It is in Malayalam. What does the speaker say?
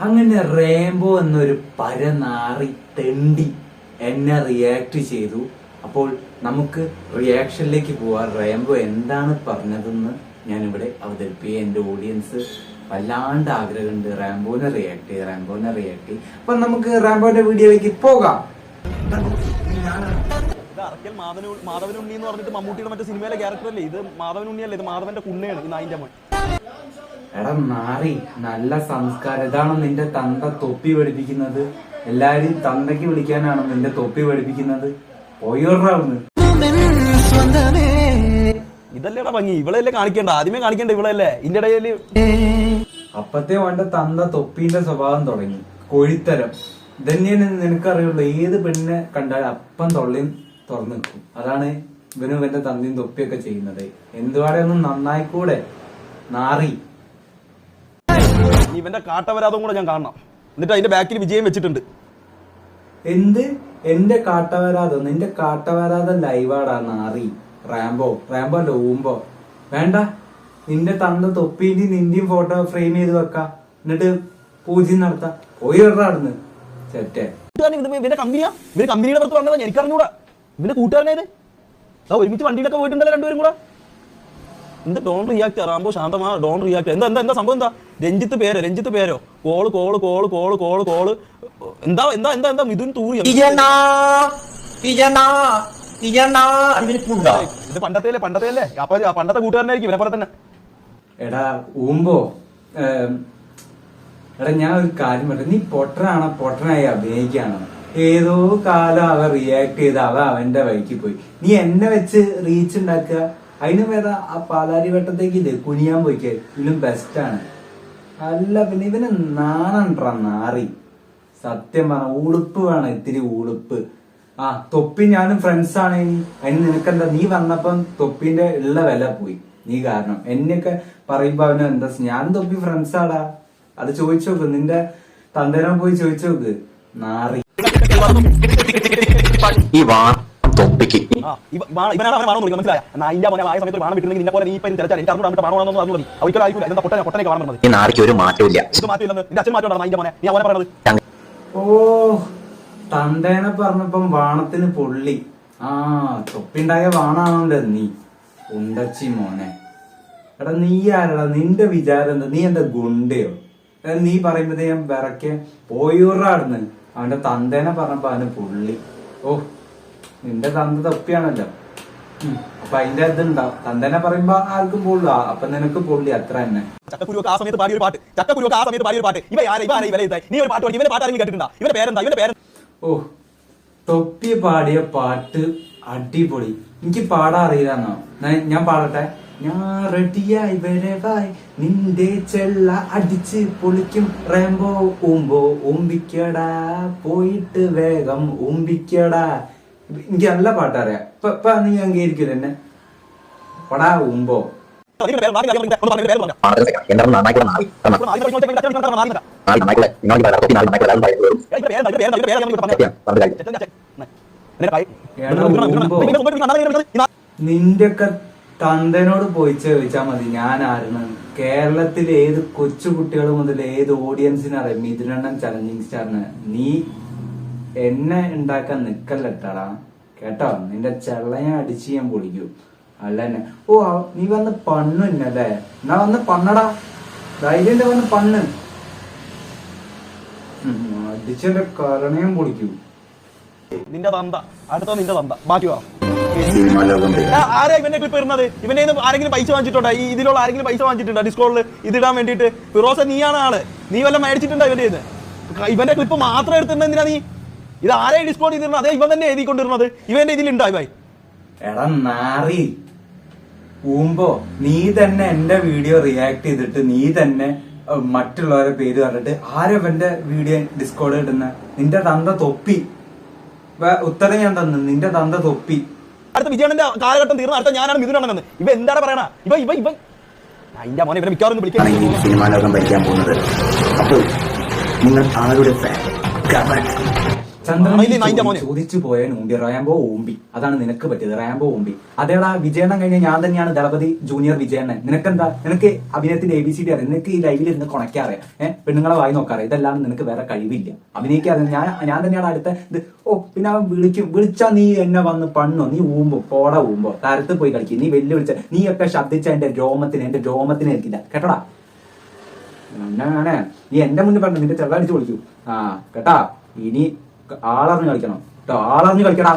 അങ്ങനെ റേംബോ എന്നൊരു പരനാറി തെണ്ടി എന്നെ റിയാക്ട് ചെയ്തു. അപ്പോൾ നമുക്ക് റിയാക്ഷനിലേക്ക് പോവാം. റേംബോ എന്താണ് പറഞ്ഞതെന്ന് ഞാൻ ഇവിടെ അവതരിപ്പിക്കുക. എന്റെ ഓഡിയൻസ് വല്ലാണ്ട് ആഗ്രഹമുണ്ട് റാംബോനെ റിയാക്ട് ചെയ്യും. അപ്പൊ നമുക്ക് റാംബോന്റെ വീഡിയോയിലേക്ക് പോകാം. മാധവനുണ്ണി എന്ന് പറഞ്ഞിട്ട് മമ്മൂട്ടിയുടെ മറ്റേ സിനിമയിലെ ക്യാരക്ടർ അല്ലേ ഇത്? മാധവനുണ്ണിയല്ലേ ഇത്? മാധവന്റെ കുണ്ണയാണ് ഈ നായിന്റെ മോൻ. എടാ നാറി, നല്ല സംസ്കാരം. ഇതാണ് നിന്റെ തന്ത തൊപ്പി പഠിപ്പിക്കുന്നത്? എല്ലാരും തന്തയ്ക്ക് വിളിക്കാനാണ് നിന്റെ തൊപ്പി പഠിപ്പിക്കുന്നത്? പോയോറാവുന്നു. ഇതല്ലേടാ ഭംഗി, ഇവളല്ലേ കാണിക്കേണ്ട, ആദ്യമേ കാണിക്കേണ്ട ഇവളല്ലേ ഇതിന്റെ ഇടയില്. അപ്പത്തെ വേണ്ട തന്ത തൊപ്പീന്റെ സ്വഭാവം തുടങ്ങി. കോഴിത്തരം ഇതന്നെയാണ് നിനക്കറിയുള്ളൂ. ഏത് പെണ്ണിനെ കണ്ടാൽ അപ്പം തൊള്ളിയും തുറന്നു നിൽക്കും. അതാണ് ഇവന്റെ തന്തിയും തൊപ്പിയൊക്കെ ചെയ്യുന്നത്. എന്തുവാടെ ഒന്നും നന്നായിക്കൂടെ നാറി? ഇവന്റെ കാട്ടവരാതം കൂടെ ഞാൻ കാണണം. എന്നിട്ട് അതിന്റെ ബാക്കിൽ വിജയം വെച്ചിട്ടുണ്ട്. എന്ത് എന്റെ കാട്ടവരാതം? നിന്റെ കാട്ടവരാതം ലൈവാടാ നാറി. റാംബോ അല്ല ഊമ്പോ. വേണ്ട, നിന്റെ തന്ത തൊപ്പീന്റെയും നിന്റെയും ഫോട്ടോ ഫ്രെയിം ചെയ്ത് വെക്കാം. എന്നിട്ട് പൂജ്യം നടത്താം. പോയിടുന്ന് സെറ്റേ. ഇവന്റെ കമ്പനിയുടെ പുറത്ത് പറഞ്ഞതാ, എനിക്കറിഞ്ഞൂടാ. ഇവന്റെ കൂട്ടുകാരനേത് ഒരുമിച്ച് വണ്ടിയിലൊക്കെ പോയിട്ടുണ്ടല്ലോ രണ്ടുപേരും കൂടെ. എന്ത് ഡോൺ റിയാക്ട്? റാംബോ ശാന്തമാ, ഡോൺ റിയാക്ട്. എന്താ സംഭവം? എന്താ രഞ്ജിത്ത് പേരോ? കോള് എന്താ മിഥുൻ തൂറിയോ? ഇത് പണ്ടത്തെ അപ്പൊ പണ്ടത്തെ കൂട്ടുകാരനായിരിക്കും ഇവരെ പോലെ തന്നെ. എടാ ഊമ്പോ, എടാ ഞാൻ ഒരു കാര്യം പറയാം. നീ പൊട്ടനായി അഭിനയിക്കാണ്. ഏതോ കാലം അവ റിയാക്ട് ചെയ്ത് അവന്റെ വഴിക്ക് പോയി. നീ എന്നെ വെച്ച് റീച്ച് ഉണ്ടാക്കുക. അതിന് വേറെ ആ പാലാരി വട്ടത്തേക്ക് ഇല്ലേ കുനിയാൻ പോയിക്കേ, ഇതിലും ബെസ്റ്റാണ്. അല്ല പിന്നെ ഇവന് നാണണ്ടാ നാറി. സത്യം പറഞ്ഞ ഉളുപ്പ് വേണം, ഇത്തിരി ഉളുപ്പ്. ആ തൊപ്പി ഞാനും ഫ്രണ്ട്സ് ആണ്. അതിന് നിനക്കെന്താ? നീ വന്നപ്പം തൊപ്പിന്റെ ഉള്ള വില പോയി നീ കാരണം. എന്നെയൊക്കെ പറയുമ്പോ അവന് എന്താ? ഞാനും തൊപ്പി ഫ്രണ്ട്സ് ആടാ. അത് ചോദിച്ചു നോക്ക്, നിന്റെ തന്തേരം പോയി ചോദിച്ചു നോക്ക് നാറി. ഓ തന്തേനെ പറഞ്ഞപ്പം വാണത്തിന് പൊള്ളി. ആ തൊപ്പിണ്ടായ വാണാണല്ലോ നീ ഉണ്ടച്ചി മോനെ. എടാ നീ ആരടാ? നിന്റെ വിചാരം എന്താ? നീ എന്താ ഗുണ്ടയോ? നീ പറയുമ്പോ ഞാൻ വിറക്കെ പോയൂറാടുന്ന്. അവന്റെ തന്തേനെ പറഞ്ഞപ്പോ അവന് പൊള്ളി. ഓ നിന്റെ തന്ത തൊപ്പിയാണല്ലോ. അപ്പൊ അതിന്റെ ഇതുണ്ടാവും. തന്തേനെ പറയുമ്പോ ആർക്കും പൊള്ളു, അപ്പൊ നിനക്ക് പൊള്ളി, അത്ര തന്നെ. ചക്കക്കുരുവൊക്കെ ആ സമയത്ത് പാടിയൊരു പാട്ട്. നീ ഒരു പാട്ട് കേട്ടിട്ടുണ്ടോ? ഇവന്റെ പേരെന്താ? ഓ തൊപ്പി പാടിയ പാട്ട് അടിപൊളി. എനിക്ക് പാടാൻ അറിയില്ലെന്നോ? ഞാൻ പാടട്ടെ. ഞാൻ റെഡിയായി വരവായി നിന്റെ ചെള്ള അടിച്ച് പൊളിക്കും റേംബോ ഊമ്പോ ഊമ്പിക്കടാ പോയിട്ട് വേഗം ഊമ്പിക്കടാ. എനിക്ക് നല്ല പാട്ടറിയാം. ഇപ്പൊ നീ അംഗീകരിക്കില്ല എന്നെ? പടാ ഊമ്പോ. നിന്റെയൊക്കെ തന്തനോട് പോയി ചോദിച്ചാ മതി ഞാൻ ആയിരുന്നു. കേരളത്തിലെ ഏത് കൊച്ചുകുട്ടികൾ മുതൽ ഏത് ഓഡിയൻസിനറിയാം മിഥുനണ്ണൻ ചലഞ്ചിങ് സ്റ്റാറിന്. നീ എന്നെ ഉണ്ടാക്കാൻ നിക്കല്ലട്ടാടാ കേട്ടോ. നിന്റെ ചെള്ളയെ അടിച്ച് ഞാൻ പൊളിക്കൂ. അല്ല തന്നെ. ഓ നീ വന്ന് പണ്ണു എന്നല്ലേ? എന്നാ വന്ന് പണ്ണടാ, ധൈര്യം വന്ന് പണ്ണ്. അടിച്ചെന്റെ കരണയും പൊളിക്കൂ. നിന്റെ തന്ത അടുത്ത നിന്റെ തന്ത ബാക്കി ആരാ ഇവന്റെ ക്ലിപ്പ് ഇടുന്നത്? ഇവന്റെ ആരെങ്കിലും പൈസ വാങ്ങിച്ചിട്ടുണ്ടോ? ഈ ഇതിലുള്ള ആരെങ്കിലും പൈസ വാങ്ങിച്ചിട്ടുണ്ടോ ഡിസ്കോഡിൽ ഇതിടാൻ വേണ്ടിട്ട്? ഫിറോസ നീയാണ് ആള്. നീ വല്ല മേടിച്ചിട്ടുണ്ടോ ഇവന്റെ? ഇവന്റെ ക്ലിപ്പ് മാത്രം എടുത്തിരുന്ന എന്തിനാ നീ? ഇത് ആരെ ഡിസ്കോഡ് ചെയ്തിരുന്നത്? അതേ ഇവൻ തന്നെ എഴുതിക്കൊണ്ടിരുന്നത്. ഇവന്റെ ഇതിലുണ്ടോ ഇവ? എടാ നാറി ഊമ്പോ, നീ തന്നെ എന്റെ വീഡിയോ റിയാക്ട് ചെയ്തിട്ട് നീ തന്നെ മറ്റുള്ളവരെ പേര് പറഞ്ഞിട്ട് ആരവന്റെ വീഡിയോ ഡിസ്കോഡ് ഇടുന്ന? നിന്റെ തന്ത തൊപ്പി. ഉത്തരം ഞാൻ തന്നു. നിന്റെ തന്ത തൊപ്പി. അടുത്ത വിജയണ്ണന്റെ കാലഘട്ടം തീർന്ന അടുത്ത ഞാനാണ് മിഥുനണ്ണനെന്ന്. ഇവ എന്താണ് പറയണ? ഇവ അതിന്റെ മോനെ ഇവരെ മിക്കവാറും വിളിക്കാൻ സിനിമാ ലോകം ഭരിക്കാൻ പോകുന്നത്. അപ്പോൾ നിങ്ങൾ ആരുടെ ചന്ദ്രൻ ചോദിച്ചു പോയ ഊമ്പി റാംബോ ഊമ്പി അതാണ് നിനക്ക് പറ്റിയത്. റാംബോ ഊമ്പി അതേടാ വിജയണ്ണൻ കഴിഞ്ഞ ഞാൻ തന്നെയാണ് ദളപതി ജൂനിയർ വിജയണ്ണൻ. നിനക്കെന്താ? നിനക്ക് അഭിനയത്തിന്റെ ABCD അറിയാം. നിനക്ക് ഈ ലൈവിൽ ഇരുന്ന് കൊണക്കാറിയാം. പെണ്ണുങ്ങളെ വായി നോക്കാറിയാം. ഇതെല്ലാം നിനക്ക് വേറെ കഴിവില്ല. അഭിനയിക്കാറിയാം. ഞാൻ തന്നെയാണ് അടുത്ത ഇത്. പിന്നെ അവൻ വിളിച്ചാ നീ എന്നെ വന്ന് പണ്ണോ, നീ ഊമ്പോ പോടാ ഊമ്പോ തരത്ത് പോയി കളിക്കും. നീ വെല്ലുവിളിച്ച നീയൊക്കെ ശബ്ദിച്ച എന്റെ രോമത്തിന് ഏൽക്കില്ല കേട്ടോടാ. അങ്ങനെ നീ എന്റെ മുന്നിൽ പറഞ്ഞു നിന്റെ ചെറുതടിച്ച് വിളിക്കൂ. കേട്ടാ ഇനി ആളറിഞ്ഞ് കളിക്കണം കേട്ടോ. ആളറിഞ്ഞ് കളിക്കടാ.